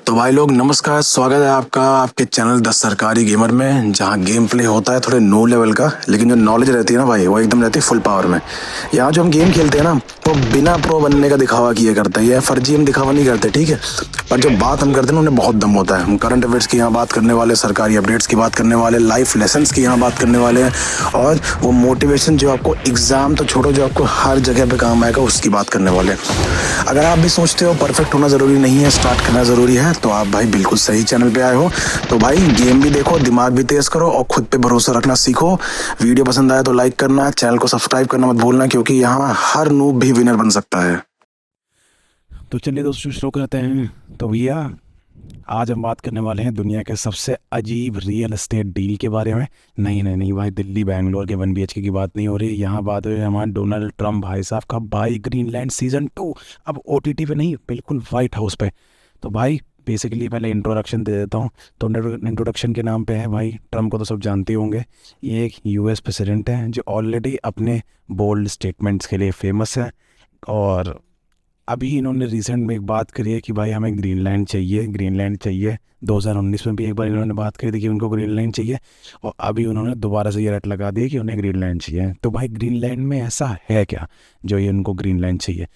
तो भाई लोग नमस्कार, स्वागत है आपका आपके चैनल द सरकारी गेमर में, जहाँ गेम प्ले होता है थोड़े नो लेवल का, लेकिन जो नॉलेज रहती है ना भाई, वो एकदम रहती है फुल पावर में। यहाँ जो हम गेम खेलते हैं ना, वो बिना प्रो बनने का दिखावा किया करता है, ये फर्जी हम दिखावा नहीं करते, ठीक है। पर जो बात हम करते हैं ना, उन्हें बहुत दम होता है। हम करंट अफेयर्स की यहाँ बात करने वाले, सरकारी अपडेट्स की बात करने वाले, लाइफ लेसन्स की यहाँ बात करने वाले हैं, और वो मोटिवेशन जो आपको एग्जाम तो छोड़ो, जो आपको हर जगह पे काम आएगा, उसकी बात करने वाले हैं। अगर आप भी सोचते हो परफेक्ट होना ज़रूरी नहीं है, स्टार्ट करना ज़रूरी है, तो आप भाई बिल्कुल सही चैनल पे आए हो। तो भाई गेम भी देखो, दिमाग भी तेज करो और खुद पे भरोसा रखना सीखो। वीडियो पसंद आया तो लाइक करना, चैनल को सब्सक्राइब करना मत भूलना, क्योंकि यहाँ हर नूब भी विनर बन सकता है। तो चलिए दोस्तों शुरू करते हैं। तो भैया आज हम बात करने वाले हैं दुनिया के सबसे अजीब रियल एस्टेट डील के बारे में। नहीं भाई, दिल्ली बैंगलोर के 1 BHK की बात नहीं हो रही। यहाँ बात हो रही है हमारे डोनाल्ड ट्रम्प भाई साहब का बाई ग्रीनलैंड सीज़न 2। अब OTT पे नहीं, बिल्कुल वाइट हाउस पे। तो भाई बेसिकली पहले इंट्रोडक्शन दे देता हूँ। तो इंट्रोडक्शन के नाम पे है भाई, ट्रम्प को तो सब जानते होंगे। ये एक US प्रेसिडेंट है जो ऑलरेडी अपने बोल्ड स्टेटमेंट्स के लिए फेमस है। और अभी इन्होंने रिसेंट में एक बात करी है कि भाई हमें ग्रीनलैंड चाहिए। 2019 में भी एक बार इन्होंने बात करी थी कि उनको ग्रीनलैंड चाहिए, और अभी उन्होंने दोबारा से ये रट लगा दी कि उन्हें ग्रीनलैंड चाहिए। तो भाई ग्रीनलैंड में ऐसा है क्या जो ये उनको ग्रीनलैंड चाहिए?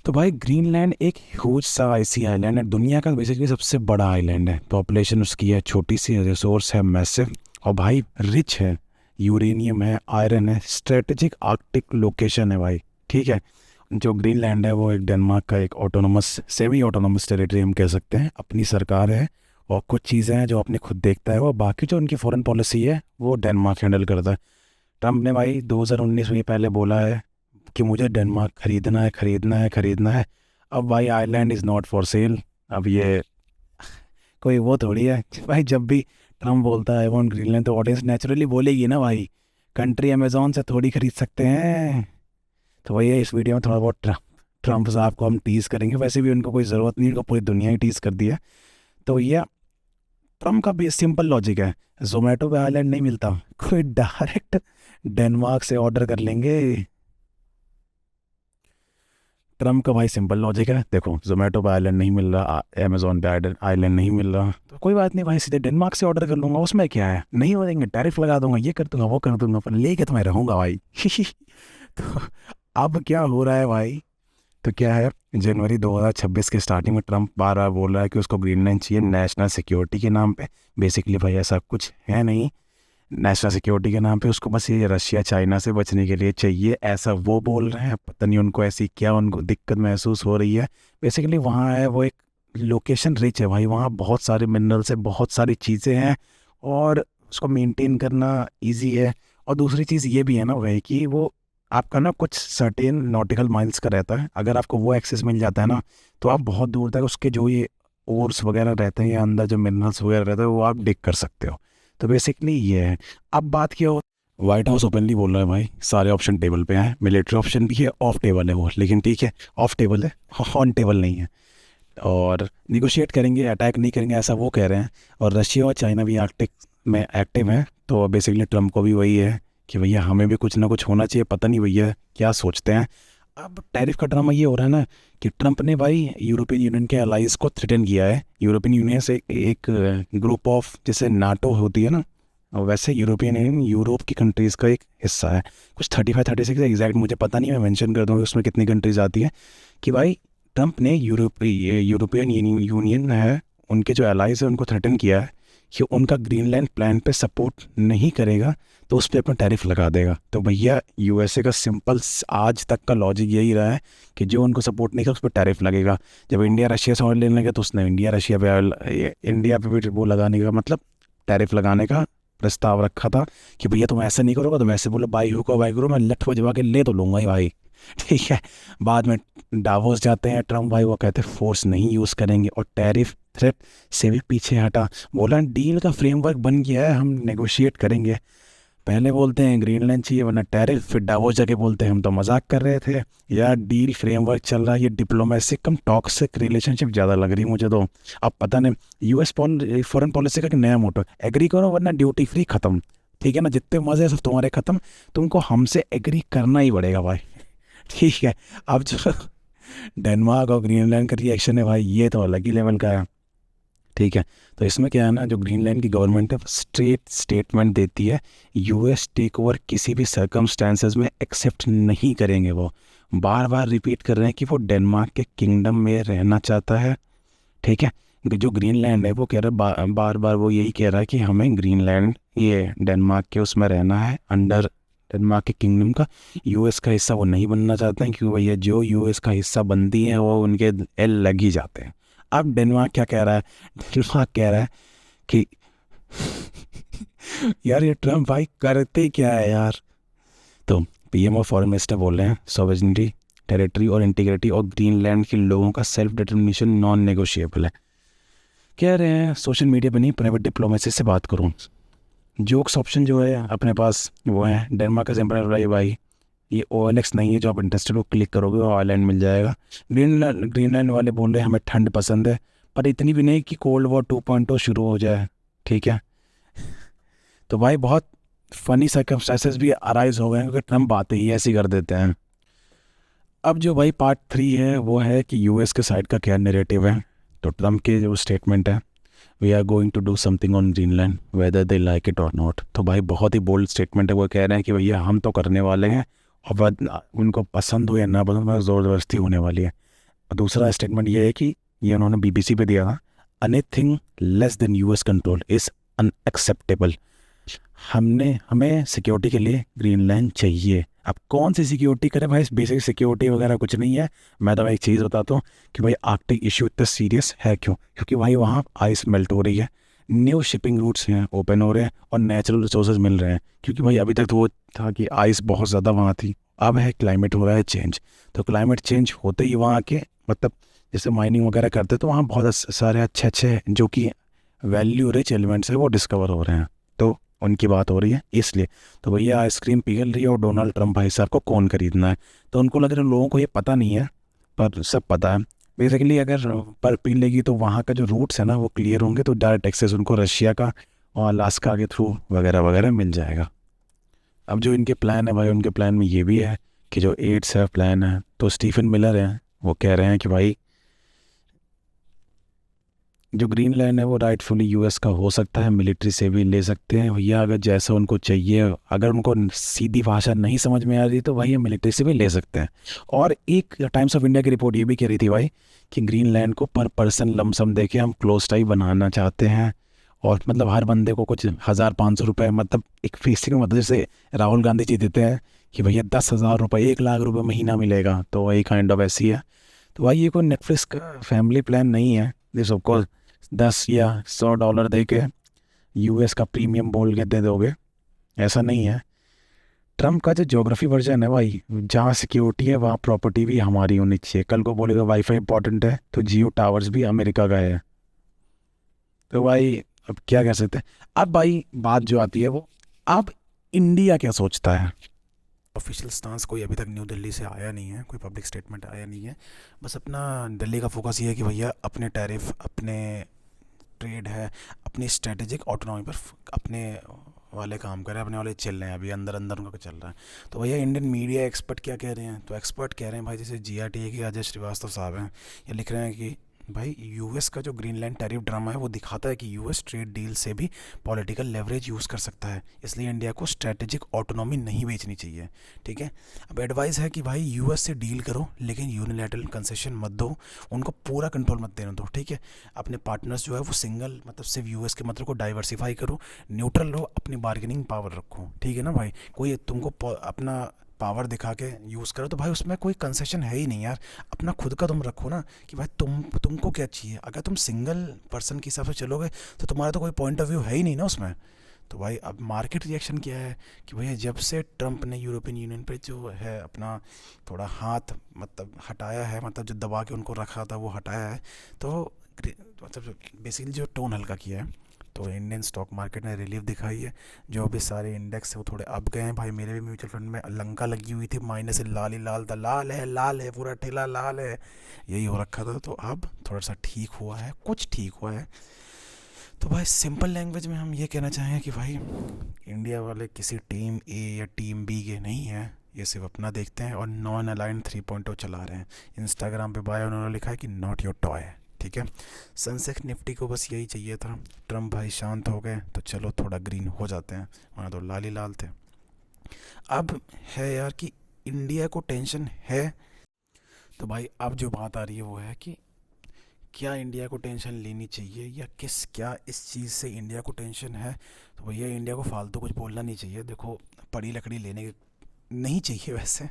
तो भाई ग्रीनलैंड एक ह्यूज सा ऐसी आइलैंड है, दुनिया का बेसिकली सबसे बड़ा आइलैंड है। पॉपुलेशन उसकी है छोटी सी, रिसोर्स है मैसिव, और भाई रिच है, यूरेनियम है, आयरन है, स्ट्रेटेजिक आर्कटिक लोकेशन है भाई, ठीक है। जो ग्रीनलैंड है वो एक डेनमार्क का एक ऑटोनोमस सेमी ऑटोनोमस टेरिटरी हम कह सकते हैं। अपनी सरकार है और कुछ चीज़ें हैं जो अपने खुद देखता है वो, बाकी जो उनकी फॉरेन पॉलिसी है वो डेनमार्क हैंडल करता है। ट्रम्प ने भाई 2019 में पहले बोला है कि मुझे डेनमार्क खरीदना है। अब भाई island is not for sale. अब ये कोई वो थोड़ी है भाई, जब भी ट्रम्प बोलता है वो ग्रीनलैंड, तो ऑडियंस नेचुरली बोलेगी ना भाई, कंट्री अमेजोन से थोड़ी खरीद सकते हैं। तो भैया इस वीडियो में थोड़ा बहुत ट्रम्प साहब को हम टीज़ करेंगे। वैसे भी उनको कोई ज़रूरत नहीं, उनको पूरी दुनिया ही टीज़ कर दी है। तो भैया ट्रम्प का भी सिंपल लॉजिक है, जोमेटो पे आइलैंड नहीं मिलता, कोई डायरेक्ट डेनमार्क से ऑर्डर कर लेंगे। ट्रम्प का भाई सिंपल लॉजिक है, देखो जोमेटो पे आइलैंड नहीं मिल रहा, अमेजोन पे आइलैंड नहीं मिल रहा, तो कोई बात नहीं भाई, सीधे डेनमार्क से ऑर्डर कर लूँगा, उसमें क्या है, नहीं हो जाएंगे, टैरिफ लगा दूंगा, ये कर दूंगा वो कर दूंगा, पर लेके तो मैं रहूँगा भाई। तो अब क्या हो रहा है भाई, तो क्या है, जनवरी 2026 के स्टार्टिंग में ट्रम्प बार बार बोल रहा है कि उसको ग्रीनलैंड चाहिए नेशनल सिक्योरिटी के नाम पे। बेसिकली भाई ऐसा कुछ है नहीं, नेशनल सिक्योरिटी के नाम पे उसको बस ये रशिया चाइना से बचने के लिए चाहिए, ऐसा वो बोल रहे हैं। पता नहीं उनको ऐसी क्या उनको दिक्कत महसूस हो रही है। बेसिकली वहाँ है वो एक लोकेशन रिच है भाई, वहाँ बहुत सारे मिनरल्स है, बहुत सारी चीज़ें हैं, और उसको मेंटेन करना इजी है। और दूसरी चीज़ ये भी है ना भाई कि वो आपका ना कुछ सर्टेन नॉटिकल माइल्स का रहता है, अगर आपको वो एक्सेस मिल जाता है ना, तो आप बहुत दूर तक उसके जो ये ओर्स वगैरह रहते हैं या अंदर जो मिनरल्स वगैरह रहते हैं वो आप डिग कर सकते हो। तो बेसिकली ये है। अब बात क्या हो, वाइट हाउस ओपनली बोल रहा है भाई सारे ऑप्शन टेबल पे हैं, मिलिट्री ऑप्शन भी है, ऑफ टेबल है वो, लेकिन ठीक है ऑफ टेबल है, ऑन टेबल नहीं है। और निगोशिएट करेंगे, अटैक नहीं करेंगे, ऐसा वो कह रहे हैं। और रशिया और चाइना भी आर्कटिक में एक्टिव है। तो बेसिकली ट्रम्प को भी वही है कि भैया हमें भी कुछ ना कुछ होना चाहिए, पता नहीं भैया क्या सोचते हैं। अब टैरिफ का ड्रामा ये हो रहा है ना कि ट्रम्प ने भाई यूरोपियन यूनियन के अलाइज को थ्रेटन किया है। यूरोपियन यूनियन से एक ग्रुप ऑफ, जैसे नाटो होती है ना, और वैसे यूरोपियन यूनियन यूरोप की कंट्रीज़ का एक हिस्सा है। कुछ 35-36 एग्जैक्ट मुझे पता नहीं, मैं मेंशन कर दूँगा उसमें कितनी कंट्रीज आती है। कि भाई ट्रम्प ने यूरोपियन यूनियन है, उनके जो अलाइज है उनको थ्रेटन किया है कि उनका ग्रीनलैंड प्लान पे सपोर्ट नहीं करेगा तो उस पर अपना टैरिफ लगा देगा। तो भैया USA का सिंपल आज तक का लॉजिक यही रहा है कि जो उनको सपोर्ट नहीं करेगा उस पर टैरिफ लगेगा। जब इंडिया रशिया से ऑयल लेने लगे तो उसने इंडिया पे भी वो लगाने का, मतलब टैरिफ लगाने का प्रस्ताव रखा था कि भैया तुम ऐसा नहीं करोगे तो वैसे बोलो बाई हो को बाई करो, मैं लठ बजवा के ले तो लूँगा ही भाई, ठीक है। बाद में डावोस जाते हैं ट्रम्प भाई, वो कहते हैं फोर्स नहीं यूज़ करेंगे, और टैरिफ थ्रेट से भी पीछे हटा, बोला डील का फ्रेमवर्क बन गया है, हम नेगोशिएट करेंगे। पहले बोलते हैं ग्रीनलैंड चाहिए वरना टैरिफ, फिर डावोस जाके बोलते हैं हम तो मजाक कर रहे थे यार, डील फ्रेमवर्क चल रहा है। ये डिप्लोमेटिक कम टॉक्सिक रिलेशनशिप ज़्यादा लग रही मुझे तो। अब पता नहीं US फॉरेन पॉलिसी का एक नया मोटो, एग्री करो वरना ड्यूटी फ्री ख़त्म, ठीक है ना, जितने मज़े सब तुम्हारे ख़त्म, तुमको हमसे एग्री करना ही पड़ेगा भाई, ठीक है। अब जो डेनमार्क और ग्रीनलैंड का रिएक्शन है भाई, ये तो अलग ही लेवल का है। ठीक है। तो इसमें क्या है ना, जो ग्रीनलैंड की गवर्नमेंट है स्ट्रेट स्टेटमेंट देती है, यूएस टेक ओवर किसी भी सर्कमस्टांसेस में एक्सेप्ट नहीं करेंगे। वो बार बार रिपीट कर रहे हैं कि वो डेनमार्क के किंगडम में रहना चाहता है। ठीक है। जो ग्रीनलैंड है वो कह रहा है, बार बार वो यही कह रहा है कि हमें ग्रीनलैंड ये डेनमार्क के उसमें रहना है, अंडर डेनमार्क के किंगडम का। यूएस का हिस्सा वो नहीं बनना चाहते हैं, क्योंकि भैया जो यूएस का हिस्सा बनती है वो उनके एल लग ही जाते हैं। अब डेनमार्क क्या कह रहा है, डेनमार्क कह रहा है कि यार ये ट्रम्प भाई करते क्या है यार। तो पीएम और फॉरेन मिनिस्टर बोल रहे हैं सॉवरेनिटी, टेरिटरी और इंटीग्रिटी और ग्रीनलैंड के लोगों का सेल्फ डिटर्मिनेशन नॉन नेगोशिएबल है। कह रहे हैं सोशल मीडिया पे नहीं, प्राइवेट डिप्लोमेसी से बात करूँ। जोक्स ऑप्शन जो है अपने पास वो है, डेनमार्क का सिंपल रहा है भाई, ये OLX नहीं है, जो आप इंटरेस्टेड हो क्लिक करोगे वो आइलैंड मिल जाएगा। ग्रीनलैंड वाले बोल रहे हैं हमें ठंड पसंद है, पर इतनी भी नहीं कि कोल्ड वॉर 2.0 शुरू हो जाए। ठीक है। तो भाई बहुत फनी सर्कमस्टेंसेस भी अराइज हो गए हैं, क्योंकि ट्रम्प बातें ही ऐसी कर देते हैं। अब जो भाई पार्ट 3 है वो है कि यूएस के साइड का क्या नैरेटिव है। तो ट्रम्प की जो स्टेटमेंट है, we are going to do something on Greenland whether they like it or not. तो भाई बहुत ही बोल्ड स्टेटमेंट है। वो कह रहे हैं कि भैया हम तो करने वाले हैं, और उनको पसंद हो या ना पसंद, मतलब ज़बरदस्ती होने वाली है। और दूसरा स्टेटमेंट ये है कि ये उन्होंने BBC पे दिया था, anything less than US control is unacceptable. हमें सिक्योरिटी के लिए ग्रीनलैंड चाहिए। अब कौन सी सिक्योरिटी करें भाई, बेसिक सिक्योरिटी वगैरह कुछ नहीं है। मैं तो भाई एक चीज़ बताता हूँ कि भाई आर्कटिक इशू इतना सीरियस है क्यों, क्योंकि भाई वहाँ आइस मेल्ट हो रही है, न्यू शिपिंग रूट्स हैं ओपन हो रहे हैं, और नेचुरल रिसोर्सेज मिल रहे हैं। क्योंकि भाई अभी तक तो वो था कि आइस बहुत ज़्यादा वहाँ थी, अब है क्लाइमेट हो रहा है चेंज। तो क्लाइमेट चेंज होते ही वहाँ के मतलब जैसे माइनिंग वगैरह करते तो वहाँ बहुत सारे अच्छे अच्छे जो कि वैल्यू रिच एलिमेंट्स है वो डिस्कवर हो रहे हैं। तो उनकी बात हो रही है इसलिए। तो भैया आइसक्रीम पिघल रही है और डोनाल्ड ट्रम्प भाई साहब को कौन खरीदना है। तो उनको लग रहा है लोगों को ये पता नहीं है, पर सब पता है। बेसिकली अगर पर पी लेगी तो वहाँ का जो रूट्स है ना वो क्लियर होंगे, तो डायरेक्ट एक्सेस उनको रशिया का और अलास्का के थ्रू वगैरह वगैरह मिल जाएगा। अब जो इनके प्लान है भाई, उनके प्लान में ये भी है कि जो 8 प्लान है, तो स्टीफन मिलर हैं वो कह रहे हैं कि भाई जो ग्रीनलैंड है वो राइटफुली यूएस का हो सकता है, मिलिट्री से भी ले सकते हैं भैया अगर जैसा उनको चाहिए। अगर उनको सीधी भाषा नहीं समझ में आ रही तो भैया मिलिट्री से भी ले सकते हैं। और एक टाइम्स ऑफ इंडिया की रिपोर्ट ये भी कह रही थी भाई कि ग्रीनलैंड को पर पर्सन लमसम दे के हम क्लोज टाई बनाना चाहते हैं, और मतलब हर बंदे को कुछ 1,500 रुपये, मतलब एक फीसिंग, मतलब जैसे राहुल गांधी जी देते हैं कि भैया 10,000 रुपये 1,00,000 रुपये महीना मिलेगा, तो वही काइंड ऑफ ऐसी है। तो भाई ये कोई नेटफ्लिक्स का फैमिली प्लान नहीं है, ये सबको 10 या $100 दे के यूएस का प्रीमियम बोल के दे दोगे, ऐसा नहीं है। ट्रम्प का जो ज्योग्राफी वर्जन है भाई, जहाँ सिक्योरिटी है वहाँ प्रॉपर्टी भी हमारी होनी चाहिए। कल को बोलेगा वाईफाई इंपॉर्टेंट है तो जियो टावर्स भी अमेरिका का है। तो भाई अब क्या कह सकते हैं। अब भाई बात जो आती है वो, अब इंडिया क्या सोचता है। ऑफिशियल स्टांस कोई अभी तक न्यू दिल्ली से आया नहीं है, कोई पब्लिक स्टेटमेंट आया नहीं है। बस अपना दिल्ली का फोकस ये है कि भैया अपने टैरिफ, अपने ट्रेड है, अपनी स्ट्रेटेजिक ऑटोनॉमी पर अपने वाले काम कर रहे हैं, अपने वाले चल रहे हैं, अभी अंदर अंदर उनका चल रहा है। तो भैया इंडियन मीडिया एक्सपर्ट क्या कह रहे हैं, तो एक्सपर्ट कह रहे हैं भाई, जैसे GRTA के अजय श्रीवास्तव साहब हैं, ये लिख रहे हैं कि भाई यूएस का जो ग्रीनलैंड टैरिफ ड्रामा है वो दिखाता है कि यूएस ट्रेड डील से भी पॉलिटिकल लेवरेज यूज़ कर सकता है, इसलिए इंडिया को स्ट्रेटेजिक ऑटोनॉमी नहीं बेचनी चाहिए। ठीक है। अब एडवाइस है कि भाई यूएस से डील करो लेकिन यूनिलैटरल कंसेशन मत दो, उनको पूरा कंट्रोल मत देने दो। ठीक है। अपने पार्टनर्स जो है वो सिंगल, मतलब सिर्फ यूएस के मतलब को डाइवर्सिफाई करो, न्यूट्रल रहो, अपनी बार्गेनिंग पावर रखो। ठीक है ना भाई, कोई तुमको अपना पावर दिखा के यूज़ करो तो भाई उसमें कोई कंसेशन है ही नहीं यार। अपना खुद का तुम रखो ना कि भाई तुमको क्या चाहिए। अगर तुम सिंगल पर्सन के हिसाब से चलोगे तो तुम्हारा तो कोई पॉइंट ऑफ व्यू है ही नहीं ना उसमें। तो भाई अब मार्केट रिएक्शन क्या है कि भैया जब से ट्रम्प ने यूरोपियन यूनियन पे जो है अपना थोड़ा हाथ मतलब हटाया है, मतलब जो दबा के उनको रखा था वो हटाया है, तो मतलब बेसिकली जो टोन हल्का किया है, तो इंडियन स्टॉक मार्केट ने रिलीफ दिखाई है। जो भी सारे इंडेक्स है वो थोड़े अप गए हैं भाई। मेरे भी म्यूचुअल फंड में लंका लगी हुई थी, माइनस से लाल ही लाल था, लाल है पूरा ठेला लाल है, यही हो रखा था। तो अब थोड़ा सा ठीक हुआ है, कुछ ठीक हुआ है। तो भाई सिंपल लैंग्वेज में हम ये कहना चाहेंगे कि भाई इंडिया वाले किसी टीम A या टीम B के नहीं हैं, ये सिर्फ अपना देखते हैं और नॉन अलाइंड 3.0 चला रहे हैं। इंस्टाग्राम पे बायो उन्होंने लिखा है कि नॉट योर टॉय। ठीक है। सेंसेक्स निफ्टी को बस यही चाहिए था, ट्रम्प भाई शांत हो गए तो चलो थोड़ा ग्रीन हो जाते हैं, वरना तो लाल ही लाल थे। अब है यार कि इंडिया को टेंशन है, तो भाई अब जो बात आ रही है वो है कि क्या इंडिया को टेंशन लेनी चाहिए या क्या इस चीज़ से इंडिया को टेंशन है। तो भैया इंडिया को फालतू कुछ बोलना नहीं चाहिए, देखो पड़ी लकड़ी लेने की नहीं चाहिए वैसे,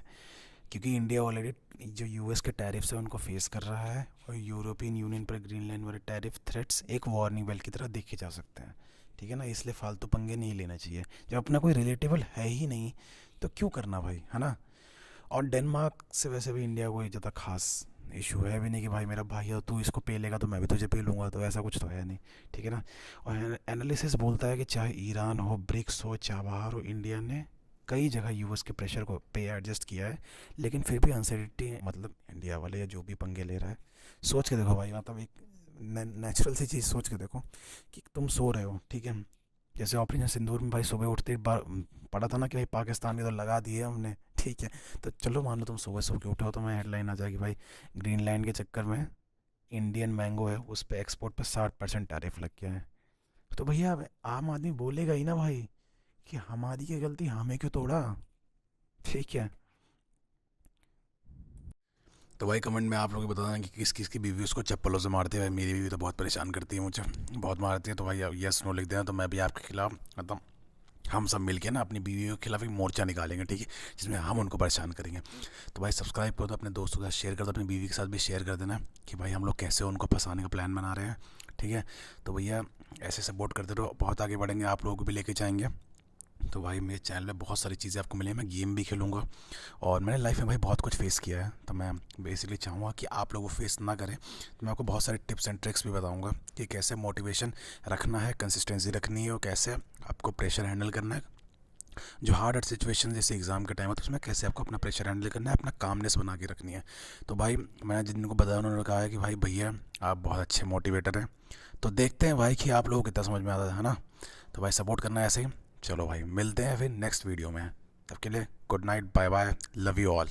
क्योंकि इंडिया ऑलरेडी जो यूएस के टैरिफ्स है उनको फेस कर रहा है, और यूरोपियन यूनियन पर ग्रीनलैंड वाले टैरिफ थ्रेट्स एक वार्निंग बेल की तरह देखे जा सकते हैं, ठीक है ना। इसलिए फालतू पंगे नहीं लेना चाहिए, जब अपना कोई रिलेटेबल है ही नहीं तो क्यों करना भाई, है ना। और डेनमार्क से वैसे भी इंडिया को कोई ज़्यादा खास इशू है भी नहीं कि भाई मेरा भाई है, तू इसको पे लेगा तो मैं भी तुझे पे लूँगा, तो ऐसा कुछ तो है नहीं, ठीक है ना। और एनालिसिस बोलता है कि चाहे ईरान हो, ब्रिक्स हो, चाबहार हो, इंडिया ने कई जगह यूएस के प्रेशर को पे एडजस्ट किया है, लेकिन फिर भी अनसर्टिनिटी, मतलब इंडिया वाले या जो भी पंगे ले रहा है, सोच के देखो भाई, मतलब एक नेचुरल सी चीज़ सोच के देखो कि तुम सो रहे हो, ठीक है, जैसे ऑपरेशन सिंदूर में भाई सुबह उठते बार पड़ा था ना कि भाई पाकिस्तान के तो लगा दिए हमने, ठीक है। तो चलो मान लो तुम सुबह सो के उठे हो तो मैं हेडलाइन आ जाएगी भाई, ग्रीनलैंड के चक्कर में इंडियन मैंगो है उस पर एक्सपोर्ट पर 60% टैरिफ लग गया है। तो भैया अब आम आदमी बोलेगा ही ना भाई कि हमारी क्या गलती, हमें क्यों तोड़ा, ठीक है। तो भाई कमेंट में आप लोग बता देना कि किस किस की बीवी उसको चप्पलों से मारती है। भाई मेरी बीवी तो बहुत परेशान करती है मुझे, बहुत मारती है। तो भाई यस नो लिख देना, तो मैं भी आपके खिलाफ, मतलब हम सब मिलके ना अपनी बीवी के खिलाफ एक मोर्चा निकालेंगे, ठीक है, जिसमें हम उनको परेशान करेंगे। तो भाई सब्सक्राइब करो, तो अपने दोस्तों के साथ शेयर कर दो, अपनी बीवी के साथ भी शेयर कर देना कि भाई हम लोग कैसे उनको फंसाने का प्लान बना रहे हैं, ठीक है। तो भैया ऐसे सपोर्ट करते रहो, बहुत आगे बढ़ेंगे, आप लोगों को भी लेके जाएंगे। तो भाई मेरे चैनल में बहुत सारी चीज़ें आपको मिलेंगी, मैं गेम भी खेलूँगा, और मैंने लाइफ में भाई बहुत कुछ फेस किया है, तो मैं बेसिकली चाहूँगा कि आप लोग वो फेस ना करें। तो मैं आपको बहुत सारे टिप्स एंड ट्रिक्स भी बताऊँगा कि कैसे मोटिवेशन रखना है, कंसिस्टेंसी रखनी है, और कैसे आपको प्रेशर हैंडल करना है, जो हार्ड हार्ड सिचुएशन जैसे एग्ज़ाम का टाइम होता है उसमें कैसे आपको अपना प्रेशर हैंडल करना है, अपना कामनेस बना के रखनी है। तो भाई मैंने जिनको बताया उन्होंने कहा है कि भाई भैया आप बहुत अच्छे मोटिवेटर हैं, तो देखते हैं भाई कि आप लोगों को कितना समझ में आता है ना। तो भाई सपोर्ट करना है ऐसे ही। चलो भाई मिलते हैं फिर नेक्स्ट वीडियो में, तब के लिए good night, bye bye, love you all.